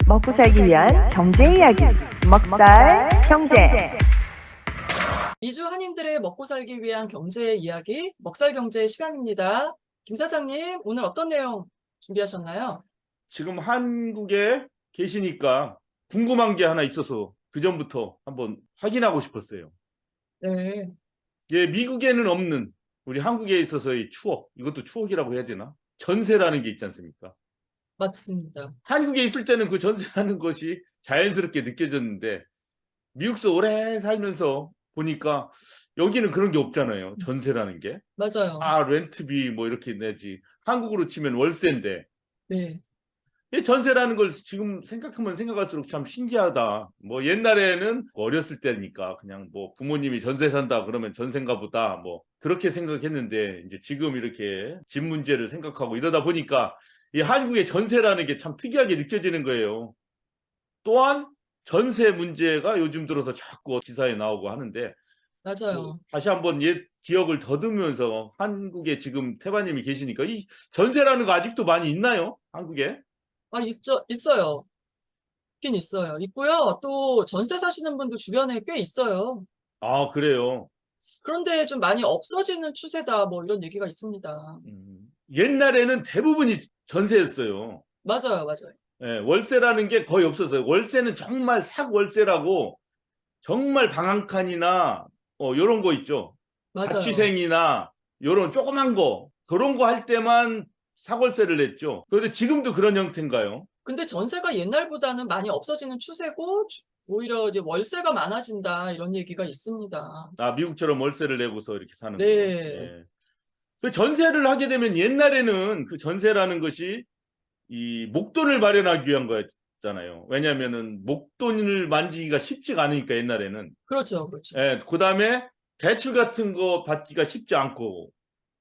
먹고 살기 위한 경제 이야기, 먹살 경제. 이주 한인들의 먹고 살기 위한 경제 이야기, 먹살 경제 시간입니다. 김 사장님, 오늘 어떤 내용 준비하셨나요? 지금 한국에 계시니까 궁금한 게 하나 있어서 그전부터 한번 확인하고 싶었어요. 네, 예, 미국에는 없는 우리 한국에 있어서의 추억, 이것도 추억이라고 해야 되나? 전세라는 게 있지 않습니까? 맞습니다. 한국에 있을 때는 그 전세라는 것이 자연스럽게 느껴졌는데 미국서 오래 살면서 보니까 여기는 그런 게 없잖아요. 전세라는 게. 맞아요. 렌트비 뭐 이렇게 내지. 한국으로 치면 월세인데 네, 이 전세라는 걸 지금 생각하면 생각할수록 참 신기하다. 뭐 옛날에는 어렸을 때니까 그냥 뭐 부모님이 전세 산다 그러면 전세인가 보다 뭐 그렇게 생각했는데 이제 지금 이렇게 집 문제를 생각하고 이러다 보니까 이 한국의 전세라는 게 참 특이하게 느껴지는 거예요. 또한 전세 문제가 요즘 들어서 자꾸 기사에 나오고 하는데 맞아요. 다시 한번 옛 기억을 더듬으면서 한국에 지금 태바님이 계시니까 이 전세라는 거 아직도 많이 있나요? 한국에? 있어요. 있긴 있어요. 있고요. 또 전세 사시는 분들 주변에 꽤 있어요. 아, 그래요. 그런데 좀 많이 없어지는 추세다, 뭐 이런 얘기가 있습니다. 옛날에는 대부분이 전세였어요. 맞아요, 맞아요. 예, 월세라는 게 거의 없었어요. 월세는 정말 삭월세라고 정말 방 한 칸이나 요런 거 있죠. 맞아요. 자취생이나 요런 조그만 거 그런 거 할 때만 삭월세를 냈죠. 그런데 지금도 그런 형태인가요? 근데 전세가 옛날보다는 많이 없어지는 추세고 오히려 이제 월세가 많아진다 이런 얘기가 있습니다. 아, 미국처럼 월세를 내고서 이렇게 사는 거. 네, 예. 그 전세를 하게 되면 옛날에는 그 전세라는 것이 이 목돈을 마련하기 위한 거였잖아요. 왜냐하면은 목돈을 만지기가 쉽지가 않으니까 옛날에는. 그렇죠, 그렇죠. 예, 그다음에 대출 같은 거 받기가 쉽지 않고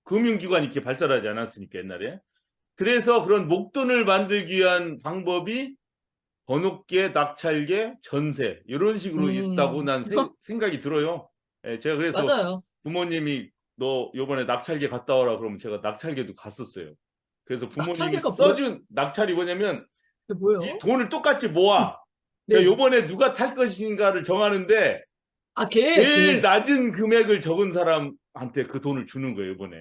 금융기관이 이렇게 발달하지 않았으니까 옛날에. 그래서 그런 목돈을 만들기 위한 방법이 번호계, 낙찰계, 전세 이런 식으로 있다고 난 생각이 들어요. 예, 제가 그래서 맞아요. 부모님이 너 요번에 낙찰계 갔다 오라 그러면 제가 낙찰계도 갔었어요. 그래서 부모님이 낙찰계가 써준 낙찰이 뭐냐면 그게 이 뭐예요? 돈을 똑같이 모아. 네. 그러니까 요번에 누가 탈 것인가를 정하는데 아, 제일 개. 낮은 금액을 적은 사람한테 그 돈을 주는 거예요, 요번에.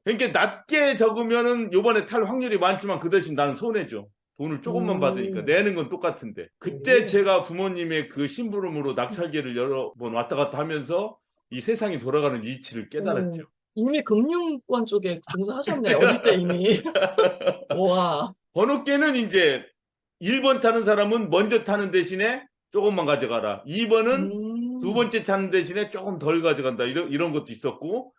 그러니까 낮게 적으면은 요번에 탈 확률이 많지만 그 대신 난 손해죠. 돈을 조금만 받으니까 내는 건 똑같은데. 그때 제가 부모님의 그 심부름으로 낙찰계를 여러 번 왔다 갔다 하면서 이 세상이 돌아가는 이치를 깨달았죠. 이미 금융권 쪽에 종사하셨네, 어릴 때 이미. 와. 번호계는 이제 1번 타는 사람은 먼저 타는 대신에 조금만 가져가라. 2번은 두 번째 타는 대신에 조금 덜 가져간다. 이런 것도 있었고.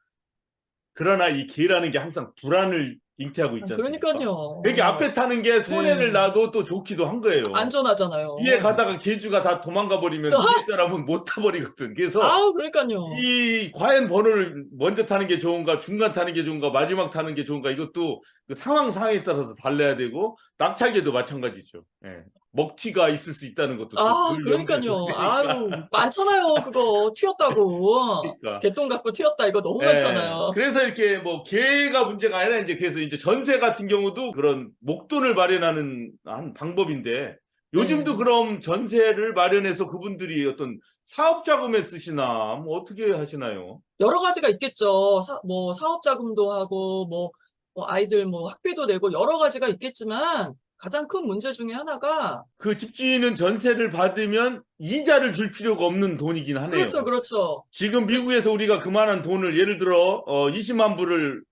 그러나 이 개라는 게 항상 불안을 잉태하고 있지 않습니까? 그러니까요. 이게 앞에 타는 게 손해를 네. 나도 또 좋기도 한 거예요. 안전하잖아요. 뒤에 가다가 개주가 다 도망가 버리면 뒤에 사람은 못 타버리거든. 그래서 아우, 그러니까요. 이 과연 번호를 먼저 타는 게 좋은가, 중간 타는 게 좋은가, 마지막 타는 게 좋은가 이것도 그 상황에 따라서 달라야 되고 낙찰계도 마찬가지죠. 예. 먹튀가 있을 수 있다는 것도 또 아, 늘 염두에 그러니까요. 둬야 아유, 되니까. 많잖아요. 그거 튀었다고. 그러니까. 개똥 갖고 튀었다. 이거 너무 예. 많잖아요. 그래서 이렇게 뭐 개가 문제가 아니라 이제 그래서 이제 전세 같은 경우도 그런 목돈을 마련하는 한 방법인데 요즘도 네. 그럼 전세를 마련해서 그분들이 어떤 사업 자금에 쓰시나 뭐 어떻게 하시나요? 여러 가지가 있겠죠. 뭐 사업 자금도 하고 뭐 아이들 뭐 학비도 내고 여러 가지가 있겠지만 가장 큰 문제 중에 하나가 그 집주인은 전세를 받으면 이자를 줄 필요가 없는 돈이긴 하네요. 그렇죠, 그렇죠. 지금 미국에서 우리가 그만한 돈을 예를 들어 20만 불을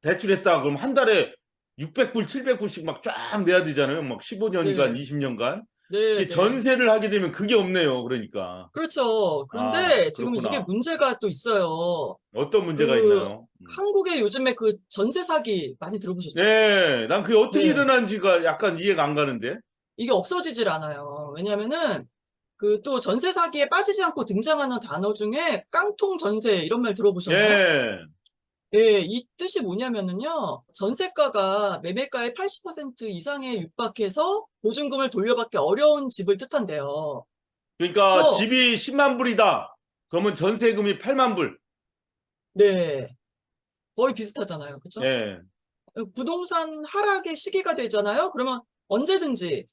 대출했다 그럼 한 달에 600불, 700불씩 막 쫙 내야 되잖아요. 막 15년간, 네. 20년간. 네, 이게 네. 전세를 하게 되면 그게 없네요. 그러니까. 그렇죠. 아, 그런데 지금 이게 그렇구나. 문제가 또 있어요. 어떤 문제가 그 있나요? 한국에 요즘에 그 전세 사기 많이 들어보셨죠? 네, 난 그게 어떻게 네. 일어난지가 약간 이해가 안 가는데. 이게 없어지질 않아요. 왜냐면은 그 또 전세 사기에 빠지지 않고 등장하는 단어 중에 깡통 전세 이런 말 들어보셨나요? 예. 예, 이 뜻이 뭐냐면은요, 전세가가 매매가의 80% 이상에 육박해서 보증금을 돌려받기 어려운 집을 뜻한대요. 그러니까 그래서, 집이 10만 불이다. 그러면 전세금이 8만 불. 네, 거의 비슷하잖아요. 그죠? 예. 부동산 하락의 시기가 되잖아요? 그러면 언제든지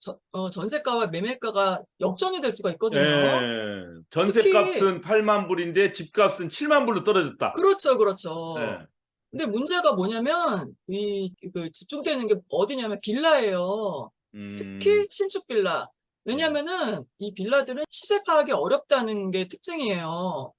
전세가와 매매가가 역전이 될 수가 있거든요. 예. 특히 전세값은 8만 불인데 집값은 7만 불로 떨어졌다. 그렇죠, 그렇죠. 예. 근데 문제가 뭐냐면 집중되는 게 어디냐면 빌라예요. 특히 음, 신축 빌라. 왜냐면은 이 빌라들은 시세 파악이 어렵다는 게 특징이에요.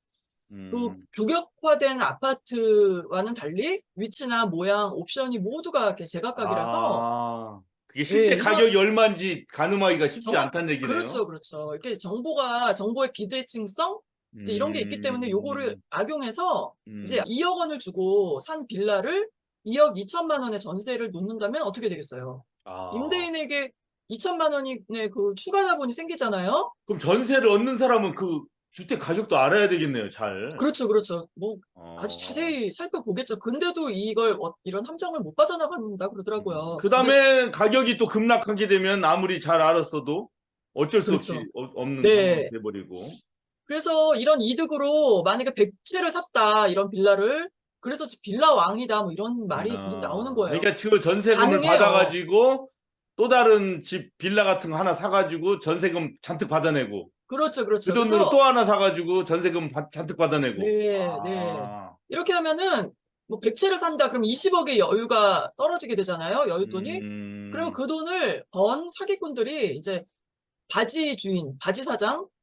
그 규격화된 아파트와는 달리 위치나 모양, 옵션이 모두가 이렇게 제각각이라서 아, 그게 예, 실제 가격이 얼마인지 가늠하기가 쉽지 않다는 얘기네요. 그렇죠, 그렇죠. 이렇게 정보의 비대칭성 이제 이런 게 있기 때문에 요거를 음, 악용해서 이제 음. 2억 원을 주고 산 빌라를 2억 2천만 원에 전세를 놓는다면 어떻게 되겠어요? 아, 임대인에게 2천만 원의 그 추가 자본이 생기잖아요. 그럼 전세를 얻는 사람은 그 주택 가격도 알아야 되겠네요, 잘. 그렇죠, 그렇죠. 뭐 아주 어, 자세히 살펴보겠죠. 근데도 이걸 이런 함정을 못 빠져나간다 그러더라고요. 그 근데 다음에 가격이 또 급락하게 되면 아무리 잘 알았어도 어쩔 수 그렇죠. 없이 없는 상황이 네. 돼버리고. 그래서 이런 이득으로 만약에 100채를 샀다, 이런 빌라를. 그래서 빌라 왕이다, 뭐 이런 말이 계속 나오는 거예요. 그러니까 지금 전세금을 가능해요. 받아가지고 또 다른 집 빌라 같은 거 하나 사가지고 전세금 잔뜩 받아내고 그렇죠, 그 그렇죠. 돈으로 또 그래서, 하나 사가지고 전세금 잔뜩 받아내고. 네, 네. 아, 이렇게 하면은, 뭐 100채를 산다, 그럼 20억의 여유가 떨어지게 되잖아요, 여윳돈이. 그러면 음, 그 돈을 번 사기꾼들이 이제 바지 주인,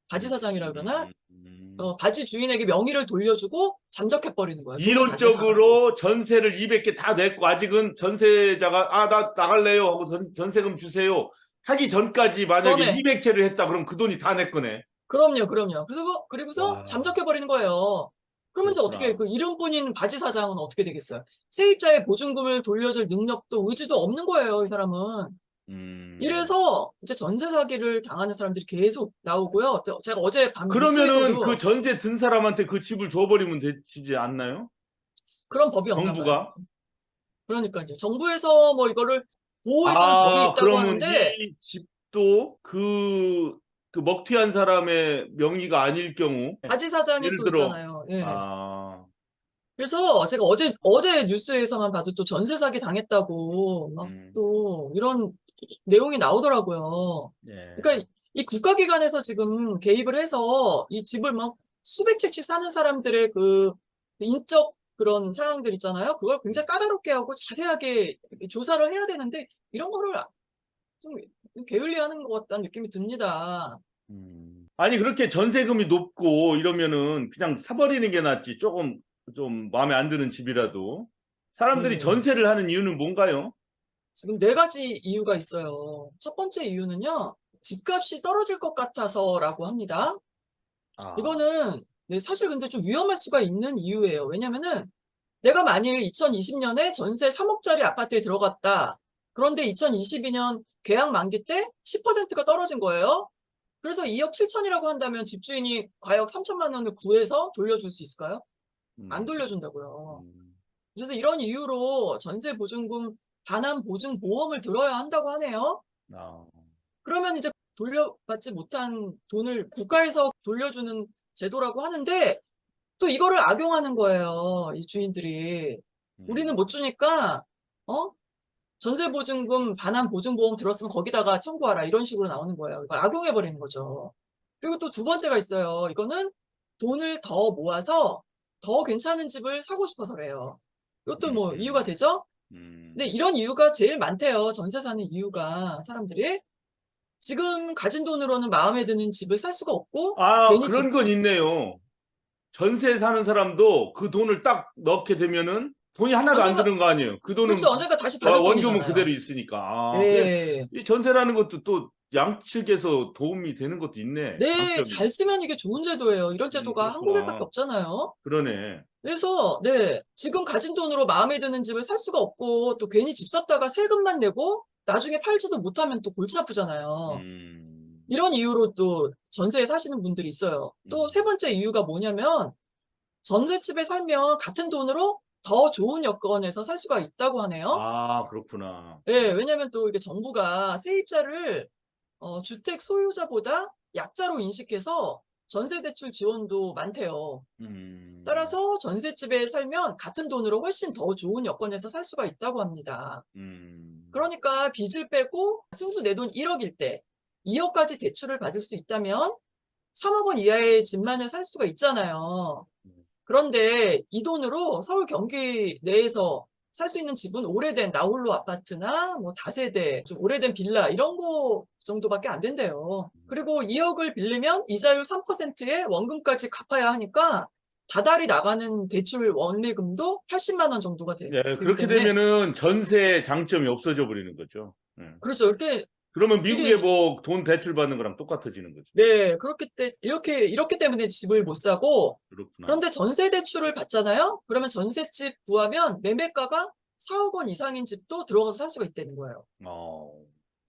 바지사장이라 그러나? 음. 바지 주인에게 명의를 돌려주고 잠적해버리는 거야. 돈을 잘 때 가라고. 이론적으로 전세를 200개 다 냈고 아직은 전세자가 나 나갈래요 하고 전세금 주세요 하기 전까지 만약에 전에. 200채를 했다 그럼 그 돈이 다 내 거네. 그럼요, 그럼요. 그리고서 와, 잠적해버리는 거예요. 그러면 이제 어떻게, 그렇구나. 그 이름뿐인 바지 사장은 어떻게 되겠어요? 세입자의 보증금을 돌려줄 능력도 의지도 없는 거예요, 이 사람은. 음. 이래서 이제 전세 사기를 당하는 사람들이 계속 나오고요. 제가 어제 방 그러면은 그 뉴스에서도 전세 든 사람한테 그 집을 줘버리면 되지 않나요? 그런 법이 없나 봐요. 정부가? 그러니까 이제 정부에서 뭐 이거를 보호해주는 법이 아, 있다고 그러면 하는데, 이 집도 그 먹튀한 사람의 명의가 아닐 경우, 바지 사장이 예를 또 들어, 있잖아요. 예. 아, 그래서 제가 어제 뉴스에서만 봐도 또 전세 사기 당했다고 막 음, 또 이런 내용이 나오더라고요. 예. 그러니까 이 국가기관에서 지금 개입을 해서 이 집을 막 수백 채씩 사는 사람들의 그 인적 그런 사항들 있잖아요. 그걸 굉장히 까다롭게 하고 자세하게 조사를 해야 되는데 이런 거를 좀 게을리하는 것 같다는 느낌이 듭니다. 아니, 그렇게 전세금이 높고 이러면은 그냥 사버리는 게 낫지. 조금 좀 마음에 안 드는 집이라도. 사람들이 네. 전세를 하는 이유는 뭔가요? 지금 네 가지 이유가 있어요. 첫 번째 이유는요, 집값이 떨어질 것 같아서라고 합니다. 아, 이거는 네, 사실 근데 좀 위험할 수가 있는 이유예요. 왜냐면은 내가 만일 2020년에 전세 3억짜리 아파트에 들어갔다. 그런데 2022년 계약 만기 때 10%가 떨어진 거예요. 그래서 2억 7천이라고 한다면 집주인이 과연 3천만 원을 구해서 돌려줄 수 있을까요? 안 음, 돌려준다고요. 음, 그래서 이런 이유로 전세 보증금 반환 보증 보험을 들어야 한다고 하네요. 아, 그러면 이제 돌려받지 못한 돈을 국가에서 돌려주는 제도라고 하는데 또 이거를 악용하는 거예요, 이 주인들이. 우리는 음, 못 주니까 어? 전세 보증금 반환 보증 보험 들었으면 거기다가 청구하라, 이런 식으로 나오는 거예요. 이걸 악용해 버리는 거죠. 그리고 또 두 번째가 있어요. 이거는 돈을 더 모아서 더 괜찮은 집을 사고 싶어서래요. 이것도 뭐 이유가 음, 되죠? 근데 음. 이런 이유가 제일 많대요. 전세 사는 이유가, 사람들이. 지금 가진 돈으로는 마음에 드는 집을 살 수가 없고, 아, 괜히 그런 건 있네요. 전세 사는 사람도 그 돈을 딱 넣게 되면은 돈이 하나도 안 언젠가, 드는 거 아니에요. 그 돈은 그렇죠. 언젠가 다시 받을 원금은 그대로 돈이잖아요. 있으니까. 아, 네. 이 전세라는 것도 또 양측에서 도움이 되는 것도 있네. 네, 장점이. 잘 쓰면 이게 좋은 제도예요. 이런 제도가 한국에밖에 그렇구나. 없잖아요. 그러네. 그래서, 네, 지금 가진 돈으로 마음에 드는 집을 살 수가 없고, 또 괜히 집 샀다가 세금만 내고, 나중에 팔지도 못하면 또 골치 아프잖아요. 음, 이런 이유로 또 전세에 사시는 분들이 있어요. 또 세 음. 번째 이유가 뭐냐면, 전셋집에 살면 같은 돈으로 더 좋은 여건에서 살 수가 있다고 하네요. 아, 그렇구나. 예, 왜냐면 또 이게 정부가 세입자를 주택 소유자보다 약자로 인식해서 전세 대출 지원도 많대요. 음, 따라서 전셋집에 살면 같은 돈으로 훨씬 더 좋은 여건에서 살 수가 있다고 합니다. 음. 그러니까 빚을 빼고 순수 내 돈 1억일 때 2억까지 대출을 받을 수 있다면 3억 원 이하의 집만을 살 수가 있잖아요. 그런데 이 돈으로 서울 경기 내에서 살 수 있는 집은 오래된 나홀로 아파트나 뭐 다세대, 좀 오래된 빌라 이런 거 정도밖에 안 된대요. 그리고 2억을 빌리면 이자율 3%에 원금까지 갚아야 하니까 다달이 나가는 대출 원리금도 80만 원 정도가 예, 되기 그렇게 때문에 되면은 전세 장점이 없어져 버리는 거죠. 예. 그렇죠. 이렇게 그러면 미국에 이게 뭐 돈 대출 받는 거랑 똑같아지는 거죠. 네, 이렇기 때문에 집을 못 사고 그렇구나. 그런데 전세 대출을 받잖아요. 그러면 전셋집 구하면 매매가가 4억 원 이상인 집도 들어가서 살 수가 있다는 거예요. 어,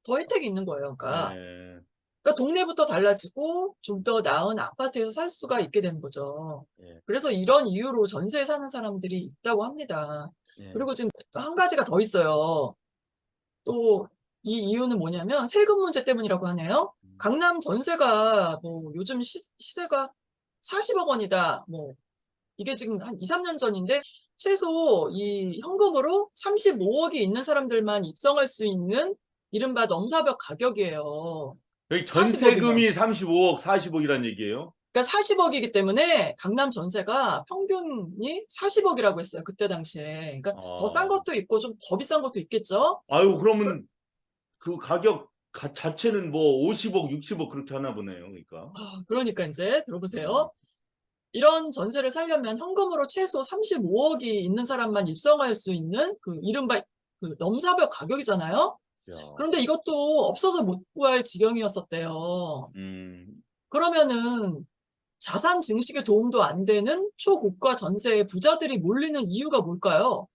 더 혜택이 있는 거예요. 그러니까, 예, 그러니까 동네부터 달라지고 좀 더 나은 아파트에서 살 수가 있게 되는 거죠. 예, 그래서 이런 이유로 전세에 사는 사람들이 있다고 합니다. 예. 그리고 지금 또 한 가지가 더 있어요. 또 이 이유는 뭐냐면 세금 문제 때문이라고 하네요. 강남 전세가 뭐 요즘 시세가 40억 원이다. 뭐 이게 지금 한 2, 3년 전인데 최소 이 현금으로 35억이 있는 사람들만 입성할 수 있는 이른바 넘사벽 가격이에요. 여기 40억이면. 전세금이 35억, 40억이란 얘기예요? 그러니까 40억이기 때문에 강남 전세가 평균이 40억이라고 했어요. 그때 당시에. 그러니까 더 싼 어, 것도 있고 좀 더 비싼 것도 있겠죠. 아유, 그러면 그 가격 자체는 뭐 50억, 60억 그렇게 하나 보네요. 그러니까. 그러니까 이제 어, 들어보세요. 이런 전세를 살려면 현금으로 최소 35억이 있는 사람만 입성할 수 있는 그 이른바 그 넘사벽 가격이잖아요. 야, 그런데 이것도 없어서 못 구할 지경이었었대요. 음, 그러면은 자산 증식에 도움도 안 되는 초고가 전세에 부자들이 몰리는 이유가 뭘까요?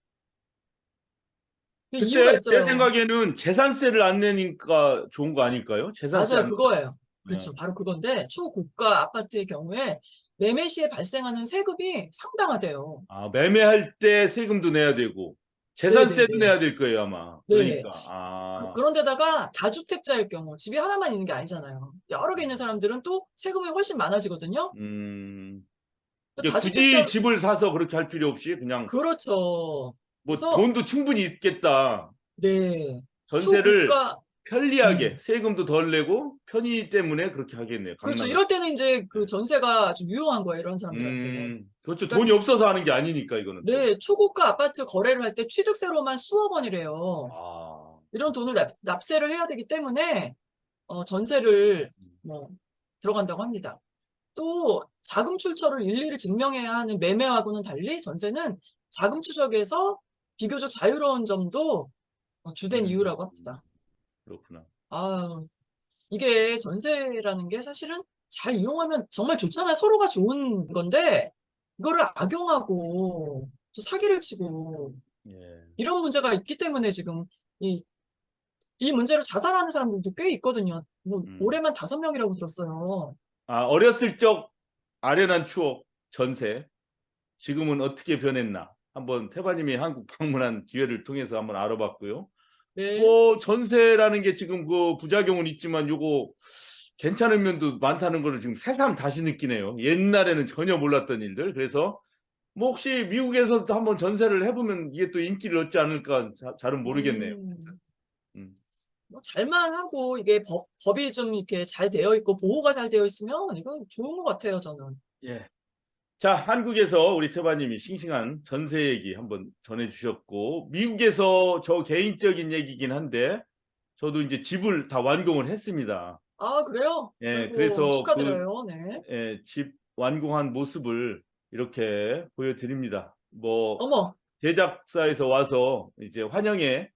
그 이유가 글쎄, 제 있어요. 생각에는 재산세를 안 내니까 좋은 거 아닐까요? 재산세 맞아요. 안 그거예요. 네. 그렇죠. 바로 그건데 초고가 아파트의 경우에 매매 시에 발생하는 세금이 상당하대요. 아, 매매할 때 세금도 내야 되고, 재산세도 네네네. 내야 될 거예요, 아마. 네. 그러니까, 아, 그런데다가 다주택자일 경우 집이 하나만 있는 게 아니잖아요. 여러 개 있는 사람들은 또 세금이 훨씬 많아지거든요. 음, 그 이게 굳이 다주택자 집을 사서 그렇게 할 필요 없이 그냥 그렇죠. 뭐 그래서 돈도 충분히 있겠다. 네. 전세를 초고가 편리하게 음. 세금도 덜 내고 편의 때문에 그렇게 하겠네요. 그렇죠. 강남 같은. 이럴 때는 이제 데. 그 전세가 좀 유용한 거예요, 이런 사람들한테는. 그렇죠. 그러니까 돈이 없어서 하는 게 아니니까 이거는 또. 네, 초고가 아파트 거래를 할 때 취득세로만 수억 원이래요. 아, 이런 돈을 납세를 해야 되기 때문에 전세를 뭐 들어간다고 합니다. 또 자금 출처를 일일이 증명해야 하는 매매하고는 달리 전세는 자금 추적에서 비교적 자유로운 점도 주된 음, 이유라고 합니다. 그렇구나. 아, 이게 전세라는 게 사실은 잘 이용하면 정말 좋잖아요. 서로가 좋은 건데 이거를 악용하고 또 사기를 치고 예. 이런 문제가 있기 때문에 지금 이, 이 문제로 자살하는 사람들도 꽤 있거든요. 뭐 음. 올해만 5명이라고 들었어요. 아, 어렸을 적 아련한 추억, 전세. 지금은 어떻게 변했나? 한번 태바님이 한국 방문한 기회를 통해서 한번 알아봤고요. 네. 뭐 전세라는 게 지금 그 부작용은 있지만 요거 괜찮은 면도 많다는 거를 지금 새삼 다시 느끼네요. 옛날에는 전혀 몰랐던 일들. 그래서 뭐 혹시 미국에서도 한번 전세를 해보면 이게 또 인기를 얻지 않을까 잘은 모르겠네요. 음, 음. 뭐 잘만 하고 이게 법이 좀 이렇게 잘 되어 있고 보호가 잘 되어 있으면 이건 좋은 것 같아요, 저는. 예. 자, 한국에서 우리 태바님이 싱싱한 전세 얘기 한번 전해주셨고, 미국에서 저 개인적인 얘기긴 한데, 저도 이제 집을 다 완공을 했습니다. 아, 그래요? 예, 아이고, 그래서 그 축하드려요. 네. 예, 집 완공한 모습을 이렇게 보여드립니다. 뭐 어머, 제작사에서 와서 이제 환영의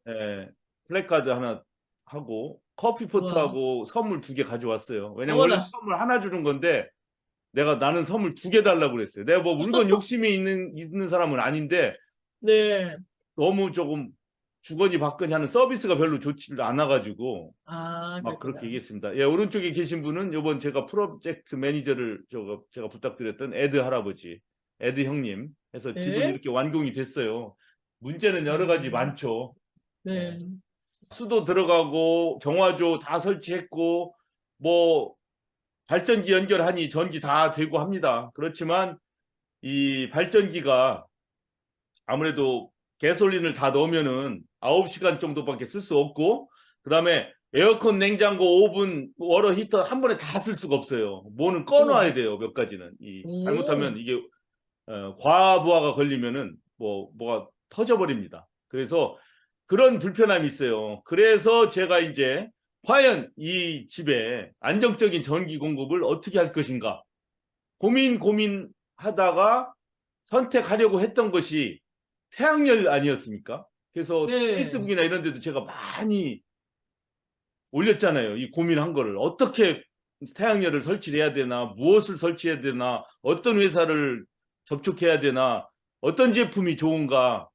예, 플래카드 하나 하고 우와, 커피포트하고 선물 2개 가져왔어요. 왜냐면 원래 어머나, 선물 하나 주는 건데 나는 선물 2개 달라고 그랬어요. 내가 뭐 물건 욕심이 있는 사람은 아닌데 네. 너무 조금 주거니 받거니 하는 서비스가 별로 좋지를 않아가지고 아, 막 그렇게 그랬구나. 얘기했습니다. 예, 오른쪽에 계신 분은 요번 제가 프로젝트 매니저를 제가 부탁드렸던 에드 할아버지, 에드 형님 해서 집은 네. 이렇게 완공이 됐어요. 문제는 여러 가지 많죠. 예. 네. 수도 들어가고 정화조 다 설치했고 뭐 발전기 연결하니 전기 다 되고 합니다. 그렇지만 이 발전기가 아무래도 가솔린을 다 넣으면은 9시간 정도밖에 쓸 수 없고, 그다음에 에어컨, 냉장고, 오븐, 워터 히터 한 번에 다 쓸 수가 없어요. 뭐는 꺼놔야 돼요. 몇 가지는. 잘못하면 이게 과부하가 걸리면은 뭐가 터져버립니다. 그래서 그런 불편함이 있어요. 그래서 제가 이제 과연 이 집에 안정적인 전기 공급을 어떻게 할 것인가 고민하다가 선택하려고 했던 것이 태양열 아니었습니까? 그래서 네. 페이스북이나 이런 데도 제가 많이 올렸잖아요. 이 고민한 거를. 어떻게 태양열을 설치해야 되나, 무엇을 설치해야 되나, 어떤 회사를 접촉해야 되나, 어떤 제품이 좋은가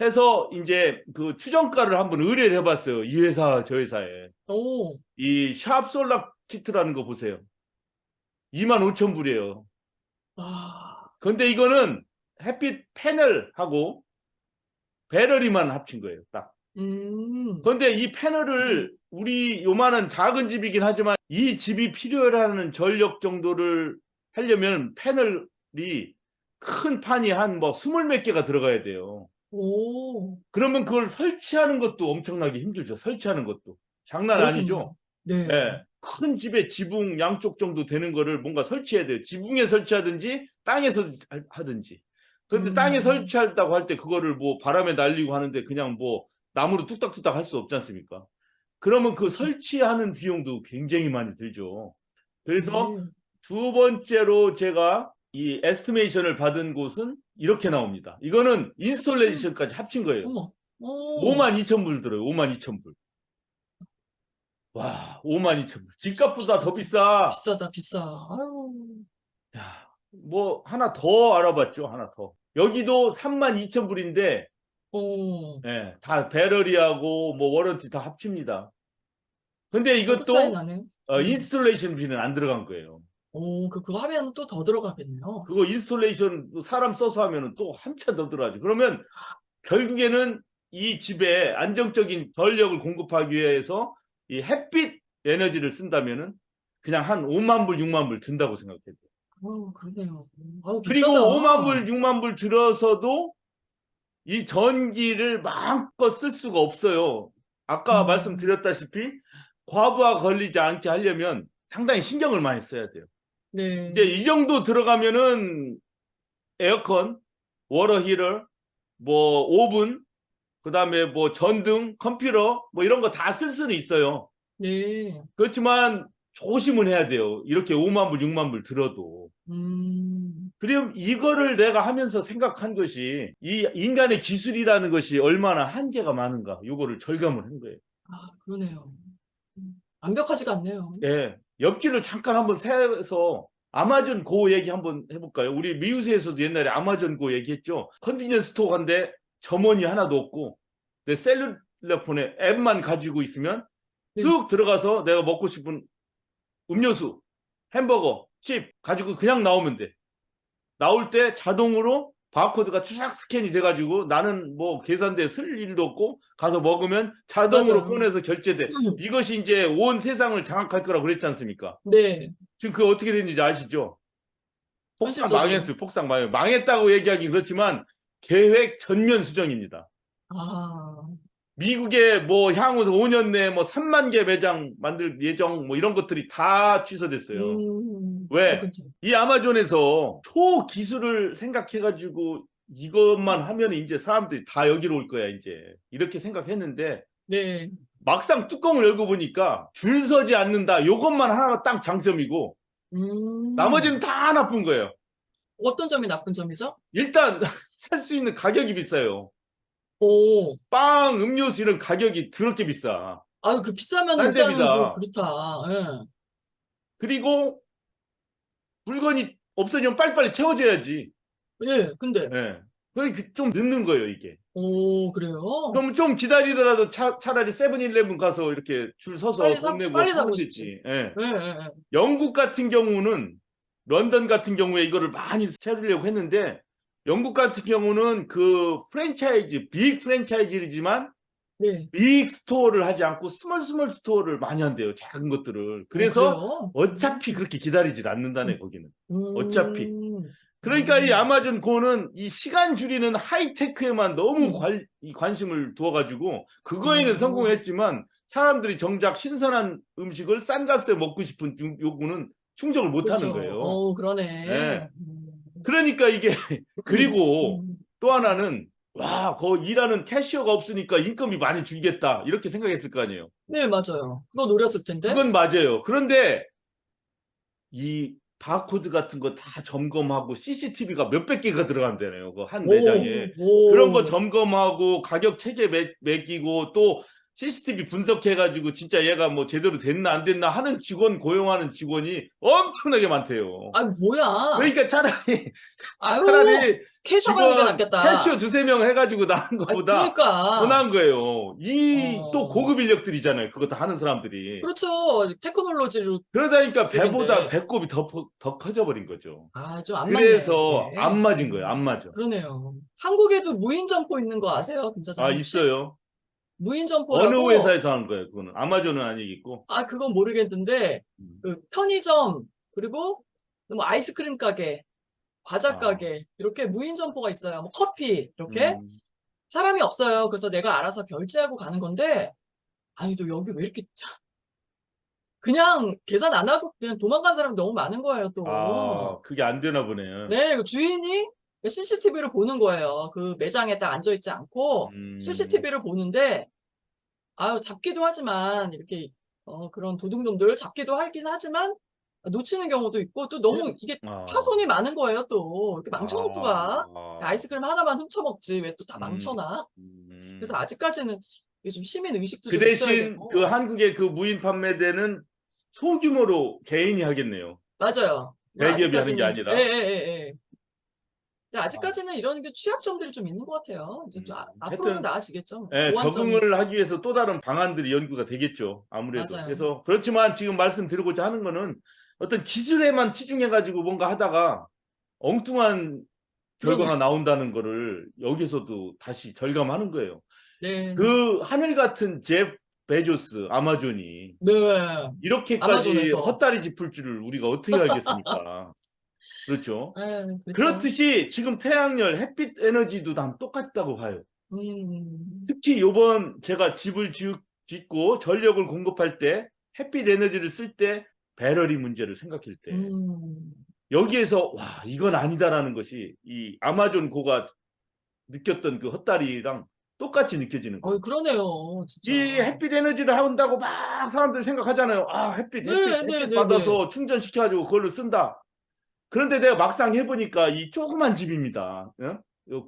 해서 이제 그 추정가를 한번 의뢰를 해봤어요. 이 회사, 저 회사에. 오, 이 샵솔라 키트라는 거 보세요. 25,000불이에요. 아, 근데 이거는 햇빛 패널하고 배터리만 합친 거예요. 딱. 그런데 이 패널을 우리 요만한 작은 집이긴 하지만 이 집이 필요하는 전력 정도를 하려면 패널이 큰 판이 한 뭐 20몇 개가 들어가야 돼요. 오, 그러면 그걸 설치하는 것도 엄청나게 힘들죠. 설치하는 것도. 장난 아니죠. 그렇겠네요. 네. 예. 큰 집에 지붕 양쪽 정도 되는 거를 뭔가 설치해야 돼요. 지붕에 설치하든지 땅에서 하든지. 그런데 땅에 설치한다고 할 때 그거를 뭐 바람에 날리고 하는데 그냥 뭐 나무로 뚝딱뚝딱 할 수 없지 않습니까? 그러면 그 그렇죠. 설치하는 비용도 굉장히 많이 들죠. 그래서 네. 두 번째로 제가 이 에스티메이션을 받은 곳은 이렇게 나옵니다. 이거는 인스톨레이션까지 합친 거예요. 어머, 오, 52,000불 들어요. 52,000불. 와, 52,000불. 집값보다 더 비싸. 비싸다, 비싸. 아유, 야, 뭐 하나 더 알아봤죠. 하나 더. 여기도 32,000불인데 오, 예, 다 배터리하고 뭐 워런티 다 합칩니다. 근데 또 차이 이것도 나네. 인스톨레이션 비는 안 들어간 거예요. 오, 그거 하면 또 더 들어가겠네요. 그거 인스톨레이션 사람 써서 하면은 또 한참 더 들어가죠. 그러면 결국에는 이 집에 안정적인 전력을 공급하기 위해서 이 햇빛 에너지를 쓴다면은 그냥 한 5만 불, 6만 불 든다고 생각해요. 그러네요. 아우, 그리고 비싸다. 5만 불, 6만 불 들어서도 이 전기를 마음껏 쓸 수가 없어요. 아까 말씀드렸다시피 과부하 걸리지 않게 하려면 상당히 신경을 많이 써야 돼요. 네. 이제 이 정도 들어가면은 에어컨, 워터 히터, 뭐 오븐, 그다음에 뭐 전등, 컴퓨터 뭐 이런 거 다 쓸 수는 있어요. 네. 그렇지만 조심은 해야 돼요. 이렇게 5만 불, 6만 불 들어도. 그럼 이거를 내가 하면서 생각한 것이 이 인간의 기술이라는 것이 얼마나 한계가 많은가. 요거를 절감을 한 거예요. 아, 그러네요. 완벽하지가 않네요. 예. 옆길을 잠깐 한번 세서 아마존 고 얘기 한번 해볼까요? 우리 미우새에서도 옛날에 아마존 고 얘기했죠. 컨비니언스 스토어 간데 점원이 하나도 없고 내 셀룰러폰에 앱만 가지고 있으면 네. 쑥 들어가서 내가 먹고 싶은 음료수, 햄버거, 칩 가지고 그냥 나오면 돼. 나올 때 자동으로 바코드가 추락 스캔이 돼가지고 나는 뭐 계산대에 쓸 일도 없고 가서 먹으면 자동으로 맞아요. 꺼내서 결제돼. 이것이 이제 온 세상을 장악할 거라고 그랬지 않습니까? 네. 지금 그거 어떻게 됐는지 아시죠? 폭삭 현실적으로. 망했어요. 폭삭 망했다고 얘기하기 그렇지만 계획 전면 수정입니다. 아, 미국에 뭐 향후 5년 내에 뭐 3만 개 매장 만들 예정 뭐 이런 것들이 다 취소됐어요. 왜? 그렇군요. 이 아마존에서 초기술을 생각해가지고 이것만 하면 이제 사람들이 다 여기로 올 거야 이제 이렇게 생각했는데 네. 막상 뚜껑을 열고 보니까 줄 서지 않는다. 요것만 하나가 딱 장점이고 나머지는 다 나쁜 거예요. 어떤 점이 나쁜 점이죠? 일단 살 수 있는 가격이 비싸요. 오, 빵, 음료수 이런 가격이 더럽게 비싸. 아유, 그 비싸면 딴 일단은 데비다. 뭐 그렇다. 예. 그리고 물건이 없어지면 빨리빨리 채워줘야지. 예, 근데, 예. 그러니까 좀 늦는 거예요, 이게. 오, 그래요? 그럼 좀 기다리더라도 차라리 세븐일레븐 가서 이렇게 줄 서서 돈 내고 빨리 사면 사고 되지. 싶지. 예. 예, 예, 예. 영국 같은 경우는 런던 같은 경우에 이거를 많이 채우려고 했는데 영국 같은 경우는 그 프랜차이즈, 빅 프랜차이즈이지만 네. 빅 스토어를 하지 않고 스몰 스토어를 많이 한대요. 작은 것들을. 그래서 그래요? 어차피 그렇게 기다리질 않는다네, 거기는. 어차피. 그러니까 이 아마존 고는 이 시간 줄이는 하이테크에만 너무 이 관심을 두어가지고 그거에는 성공했지만 사람들이 정작 신선한 음식을 싼 값에 먹고 싶은 요구는 충족을 못하는 그렇죠. 거예요. 그러네. 네. 그러니까 이게 그리고 또 하나는 와, 거 일하는 캐시어가 없으니까 임금이 많이 줄겠다 이렇게 생각했을 거 아니에요. 네, 맞아요. 그거 노렸을 텐데. 그건 맞아요. 그런데 이 바코드 같은 거 다 점검하고 CCTV가 몇백 개가 들어간다네요. 그 한 매장에. 그런 거 점검하고 가격 체계 매기고 또 CCTV 분석해가지고 진짜 얘가 뭐 제대로 됐나 안 됐나 하는 직원 고용하는 직원이 엄청나게 많대요. 아, 뭐야. 그러니까 차라리 아유, 캐셔 가는 게 직원 낫겠다. 캐시어 두세 명 해가지고 나은 것보다 그러니까. 더 나은 거예요. 이 또 어. 고급 인력들이잖아요. 그거 다 하는 사람들이. 그렇죠. 테크놀로지로. 그러다니까 배보다 그런데. 배꼽이 더 커져버린 거죠. 아, 좀 안 맞네. 그래서 네. 안 맞은 거예요. 안 맞아. 그러네요. 한국에도 무인 점포 있는 거 아세요, 김 사장님? 아, 혹시? 있어요. 무인 어느 점포라고. 회사에서 하는 거예요? 그거는 아마존은 아니겠고. 아, 그건 모르겠는데, 그 편의점, 그리고 뭐 아이스크림 가게, 과자 아. 가게, 이렇게 무인 점포가 있어요. 뭐 커피, 이렇게. 음. 사람이 없어요. 그래서 내가 알아서 결제하고 가는 건데, 아니, 너 여기 왜 이렇게, 그냥 계산 안 하고 그냥 도망간 사람이 너무 많은 거예요, 또. 아, 그게 안 되나 보네요. 네, 그 주인이 CCTV를 보는 거예요. 그 매장에 딱 앉아있지 않고, CCTV를 보는데, 아유, 잡기도 하지만, 이렇게, 그런 도둑놈들 잡기도 하긴 하지만, 놓치는 경우도 있고, 또 너무 이게 아. 파손이 많은 거예요, 또. 이렇게 망쳐놓고 가. 아. 아이스크림 하나만 훔쳐먹지, 왜 또 다 망쳐놔? 음. 그래서 아직까지는 이게 좀 시민 의식도 그 좀 있어야 대신 되고. 그 한국의 그 무인 판매대는 소규모로 개인이 하겠네요. 맞아요. 대기업이 하는 게 아니라. 예. 근데 아직까지는 이런 게 취약점들이 좀 있는 것 같아요. 이제 또 앞으로는 하여튼, 나아지겠죠. 예, 보완점이. 적응을 하기 위해서 또 다른 방안들이 연구가 되겠죠. 아무래도. 맞아요. 그래서 그렇지만 지금 말씀드리고자 하는 거는 어떤 기술에만 치중해가지고 뭔가 하다가 엉뚱한 결과가 나온다는 거를 여기서도 다시 절감하는 거예요. 네. 그 하늘 같은 제 베조스 아마존이 네. 이렇게까지 아마존에서. 헛다리 짚을 줄을 우리가 어떻게 알겠습니까? 그렇죠. 네, 그렇죠. 그렇듯이 지금 태양열, 햇빛 에너지도 난 똑같다고 봐요. 음. 특히 요번 제가 집을 짓고 전력을 공급할 때 햇빛 에너지를 쓸 때 배터리 문제를 생각할 때 여기에서 와, 이건 아니다라는 것이 이 아마존 고가 느꼈던 그 헛다리랑 똑같이 느껴지는 거예요. 그러네요. 진짜. 이 햇빛 에너지를 한다고 막 사람들이 생각하잖아요. 아, 햇빛 네. 받아서 충전시켜가지고 그걸로 쓴다. 그런데 내가 막상 해보니까 이 조그만 집입니다.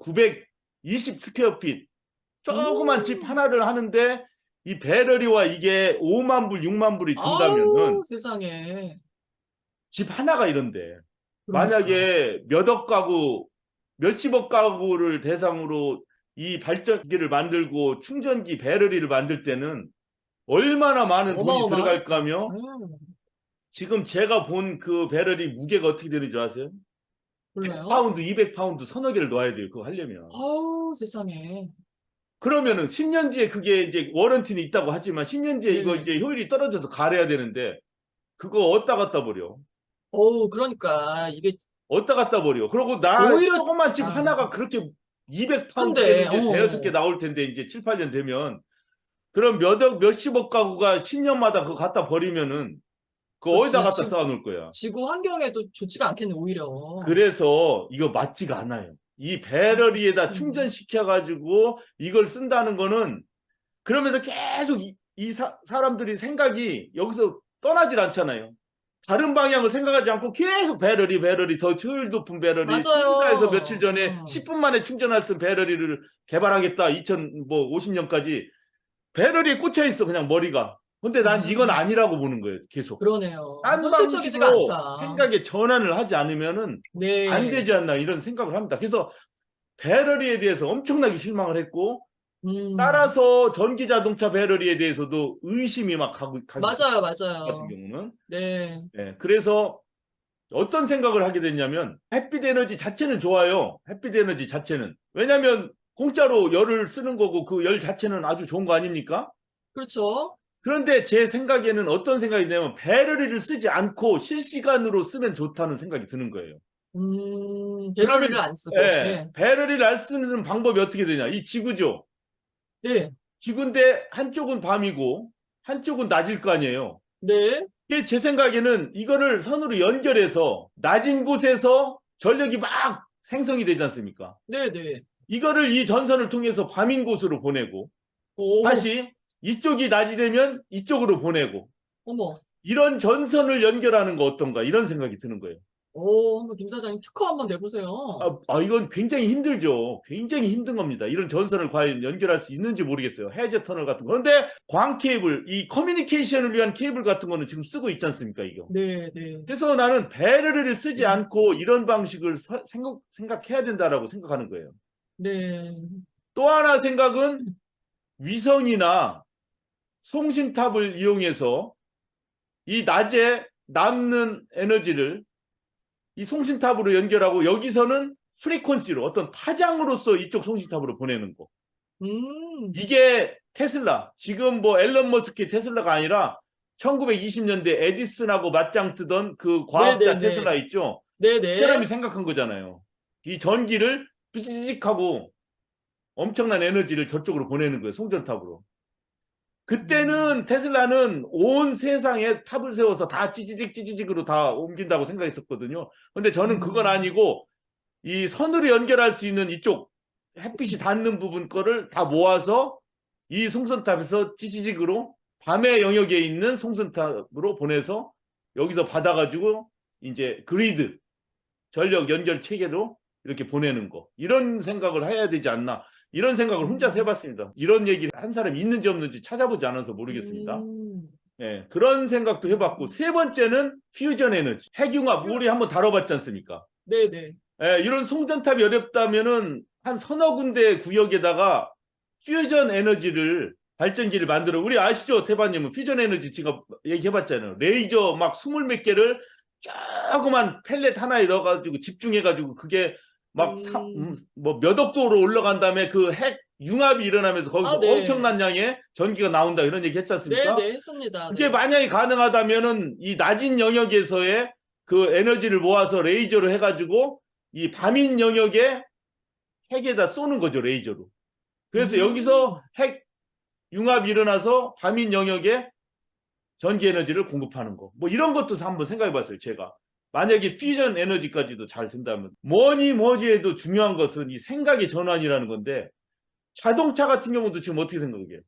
920 스퀘어핏 조그만 집 하나를 하는데 이 배터리와 이게 5만 불, 6만 불이 든다면은 아우, 세상에. 집 하나가 이런데 그러니까. 만약에 몇억 가구, 몇십억 가구를 대상으로 이 발전기를 만들고 충전기 배터리를 만들 때는 얼마나 많은 돈이 들어갈까 하며 지금 제가 본 그 배터리 무게가 어떻게 되는 줄 아세요? 몰라요? 100파운드, 200파운드 서너 개를 놔야 돼요. 그거 하려면. 아우, 세상에. 그러면은 10년 뒤에 그게 이제 워런티는 있다고 하지만 10년 뒤에 이거 네네. 이제 효율이 떨어져서 갈아야 되는데 그거 어디다 갖다 버려? 그러니까 이게 어디다 갖다 버려? 그러고 나 오히려- 조그만 집 아. 하나가 그렇게 200파운드 큰데, 되는 게 대여섯 개 나올 텐데 이제 7, 8년 되면 그럼 몇십억 가구가 10년마다 그거 갖다 버리면은 그거 그렇지. 어디다 갖다 쌓아놓을 거야? 지구 환경에도 좋지가 않겠네, 오히려. 그래서 이거 맞지가 않아요. 이 배터리에다 충전시켜가지고 이걸 쓴다는 거는 그러면서 계속 사람들이 생각이 여기서 떠나질 않잖아요. 다른 방향을 생각하지 않고 계속 배터리 더 효율 높은 배터리. 맞아요. 테슬라에서 며칠 전에 10분 만에 충전할 수 있는 배터리를 개발하겠다. 2050년까지 배터리에 꽂혀 있어 그냥 머리가. 근데 난 이건 아니라고 보는 거예요. 계속. 그러네요. 딴 현실적이지가 방식으로 않다. 생각의 전환을 하지 않으면은 네. 안 되지 않나 이런 생각을 합니다. 그래서 배터리에 대해서 엄청나게 실망을 했고 따라서 전기 자동차 배터리에 대해서도 의심이 막 가기 맞아요. 같은 경우는 네. 네, 그래서 어떤 생각을 하게 됐냐면 햇빛 에너지 자체는 좋아요. 햇빛 에너지 자체는 왜냐하면 공짜로 열을 쓰는 거고 그 열 자체는 아주 좋은 거 아닙니까? 그렇죠. 그런데 제 생각에는 어떤 생각이 드냐면 배터리를 쓰지 않고 실시간으로 쓰면 좋다는 생각이 드는 거예요. 배럴을 안 쓰고. 예, 네. 배럴을 안 쓰는 방법이 어떻게 되냐? 이 지구죠. 네. 지구인데 한쪽은 밤이고 한쪽은 낮일 거 아니에요. 네. 이게 제 생각에는 이거를 선으로 연결해서 낮은 곳에서 전력이 막 생성이 되지 않습니까? 네, 네. 이거를 이 전선을 통해서 밤인 곳으로 보내고 오, 다시 이쪽이 낮이 되면 이쪽으로 보내고 어머. 이런 전선을 연결하는 거 어떤가 이런 생각이 드는 거예요. 한번 김 사장님 특허 한번 내보세요. 이건 굉장히 힘들죠. 굉장히 힘든 겁니다. 이런 전선을 과연 연결할 수 있는지 모르겠어요. 해저 터널 같은 거. 그런데 광 케이블, 이 커뮤니케이션을 위한 케이블 같은 거는 지금 쓰고 있지 않습니까, 이거? 네, 네. 그래서 나는 배럴을 쓰지 않고 이런 방식을 생각해야 된다라고 생각하는 거예요. 네. 또 하나 생각은 위성이나 송신탑을 이용해서 이 낮에 남는 에너지를 이 송신탑으로 연결하고 여기서는 프리퀀시로 어떤 파장으로서 이쪽 송신탑으로 보내는 거. 이게 테슬라, 지금 뭐 앨런 머스크의 테슬라가 아니라 1920년대 에디슨하고 맞짱 뜨던 그 과학자 네네네. 테슬라 있죠? 네네. 그 사람이 생각한 거잖아요. 이 전기를 뿌지직하고 엄청난 에너지를 저쪽으로 보내는 거예요. 송전탑으로. 그때는 테슬라는 온 세상에 탑을 세워서 다 찌지직으로 다 옮긴다고 생각했었거든요. 근데 저는 그건 아니고 이 선으로 연결할 수 있는 이쪽 햇빛이 닿는 부분 거를 다 모아서 이 송전탑에서 찌지직으로 밤의 영역에 있는 송전탑으로 보내서 여기서 받아가지고 이제 그리드 전력 연결 체계로 이렇게 보내는 거. 이런 생각을 해야 되지 않나. 이런 생각을 혼자서 해봤습니다. 이런 얘기 한 사람이 있는지 없는지 찾아보지 않아서 모르겠습니다. 예, 그런 생각도 해봤고, 세 번째는 퓨전 에너지. 핵융합, 우리 한번 다뤄봤지 않습니까? 네네. 예, 이런 송전탑이 어렵다면은 한 서너 군데 구역에다가 퓨전 에너지를 발전기를 만들어. 우리 아시죠? 태반님은 퓨전 에너지 지금 얘기해봤잖아요. 레이저 막 20몇 개를 조그만 펠렛 하나에 넣어가지고 집중해가지고 그게 막 뭐 몇 억도로 올라간 다음에 그 핵 융합이 일어나면서 거기서 네. 엄청난 양의 전기가 나온다 이런 얘기 했지 않습니까? 네네, 했습니다. 그게 네. 만약에 가능하다면은 이 낮은 영역에서의 그 에너지를 모아서 레이저로 해가지고 이 밤인 영역에 핵에다 쏘는 거죠, 레이저로. 그래서 여기서 핵 융합이 일어나서 밤인 영역에 전기 에너지를 공급하는 거. 뭐 이런 것도 한번 생각해 봤어요, 제가. 만약에 퓨전 에너지까지도 잘 된다면. 뭐니 해도 중요한 것은 이 생각의 전환이라는 건데, 자동차 같은 경우도 지금 어떻게 생각해요?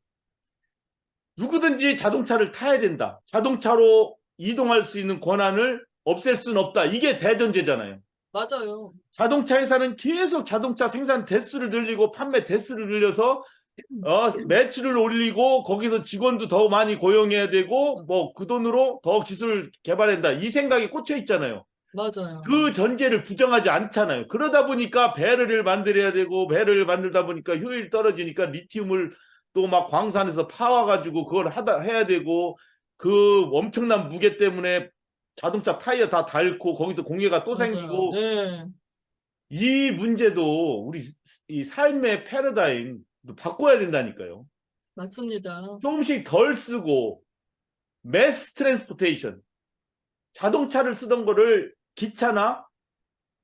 누구든지 자동차를 타야 된다. 자동차로 이동할 수 있는 권한을 없앨 수는 없다. 이게 대전제잖아요. 맞아요. 자동차 회사는 계속 자동차 생산 대수를 늘리고 판매 대수를 늘려서 매출을 올리고 거기서 직원도 더 많이 고용해야 되고 뭐 그 돈으로 더 기술 개발한다. 이 생각이 꽂혀 있잖아요. 맞아요. 그 전제를 부정하지 않잖아요. 그러다 보니까 배럴을 만들어야 되고 배럴을 만들다 보니까 효율이 떨어지니까 리튬을 또 막 광산에서 파와가지고 그걸 해야 되고 그 엄청난 무게 때문에 자동차 타이어 다 닳고 거기서 공해가 또 맞아요. 생기고 네. 이 문제도 우리 이 삶의 패러다임 바꿔야 된다니까요. 맞습니다. 조금씩 덜 쓰고 매스 트랜스포테이션 자동차를 쓰던 거를 기차나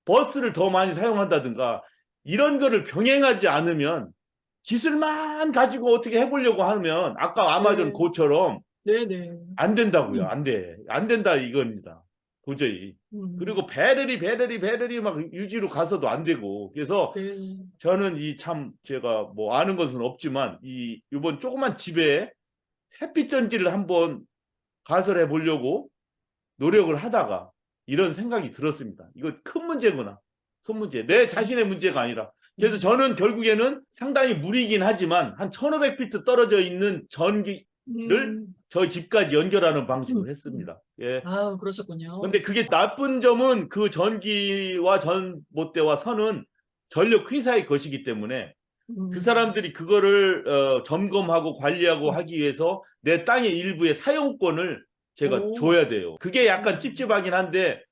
버스를 더 많이 사용한다든가 이런 거를 병행하지 않으면 기술만 가지고 어떻게 해보려고 하면 아까 아마존 네. 고처럼 네네. 안 된다고요. 안 돼. 안 된다 이겁니다. 도저히. 그리고 배럴이 막 유지로 가서도 안 되고. 그래서 네. 저는 이 참 제가 뭐 아는 것은 없지만 이번 조그만 집에 햇빛 전지를 한번 가설해 보려고 노력을 하다가 이런 생각이 들었습니다. 이거 큰 문제구나. 큰 문제. 내 자신의 문제가 아니라. 그래서 저는 결국에는 상당히 무리긴 하지만 한 1500피트 떨어져 있는 전기를 저희 집까지 연결하는 방식으로 했습니다. 예. 아, 그러셨군요. 근데 그게 나쁜 점은 그 전기와 전봇대와 선은 전력 회사의 것이기 때문에 그 사람들이 그거를 점검하고 관리하고 하기 위해서 내 땅의 일부의 사용권을 제가 줘야 돼요. 그게 약간 찝찝하긴 한데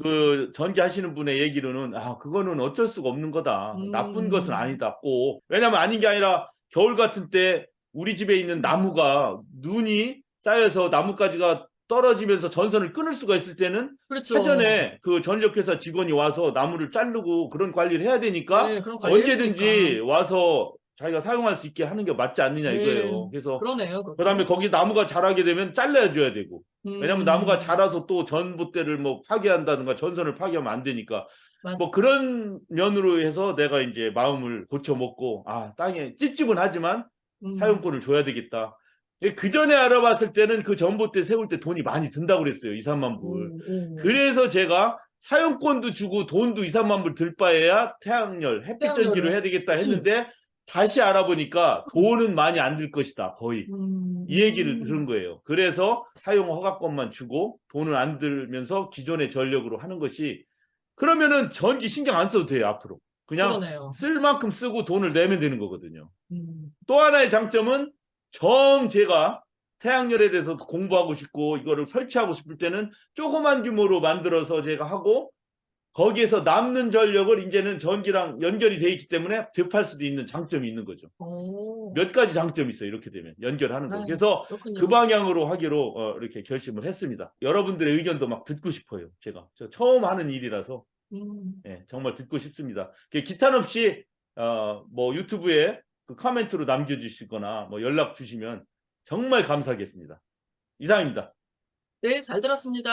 그 전기 하시는 분의 얘기로는 그거는 어쩔 수가 없는 거다. 나쁜 것은 아니다. 꼭. 왜냐면 아닌 게 아니라 겨울 같은 때 우리 집에 있는 나무가 눈이 쌓여서 나뭇가지가 떨어지면서 전선을 끊을 수가 있을 때는 그렇죠. 사전에 그 전력회사 직원이 와서 나무를 자르고 그런 관리를 해야 되니까 네, 그런 관리를 언제든지 해주니까. 와서 자기가 사용할 수 있게 하는 게 맞지 않느냐 네, 이거예요. 그래서 그러네요. 그다음에 그것도. 거기 나무가 자라게 되면 잘라줘야 되고. 왜냐하면 나무가 음, 자라서 또 전봇대를 뭐 파괴한다든가 전선을 파괴하면 안 되니까. 맞, 뭐 그런 면으로 해서 내가 이제 마음을 고쳐먹고 아 땅에 찝찝은 하지만 사용권을 줘야 되겠다. 그 전에 알아봤을 때는 그 전봇대 세울 때 돈이 많이 든다고 그랬어요. 2, 3만 불. 그래서 제가 사용권도 주고 돈도 2, 3만 불 들 바에야 태양열, 햇빛 전지로 태양열을 해야 되겠다 했는데 다시 알아보니까 돈은 많이 안 들 것이다. 거의. 이 얘기를 들은 거예요. 그래서 사용 허가권만 주고 돈을 안 들면서 기존의 전력으로 하는 것이 그러면은 전지 신경 안 써도 돼요. 앞으로. 그냥 그러네요. 쓸 만큼 쓰고 돈을 내면 되는 거거든요. 음, 또 하나의 장점은 제가 태양열에 대해서 공부하고 싶고 이거를 설치하고 싶을 때는 조그만 규모로 만들어서 제가 하고 거기에서 남는 전력을 이제는 전기랑 연결이 돼 있기 때문에 되팔 수도 있는 장점이 있는 거죠. 오, 몇 가지 장점이 있어요. 이렇게 되면 연결하는 거. 아, 그래서 그렇군요. 그 방향으로 하기로 이렇게 결심을 했습니다. 여러분들의 의견도 막 듣고 싶어요. 저 처음 하는 일이라서 예, 정말 듣고 싶습니다. 기탄 없이 뭐 유튜브에 그 코멘트로 남겨주시거나 뭐 연락 주시면 정말 감사하겠습니다. 이상입니다. 네, 잘 들었습니다.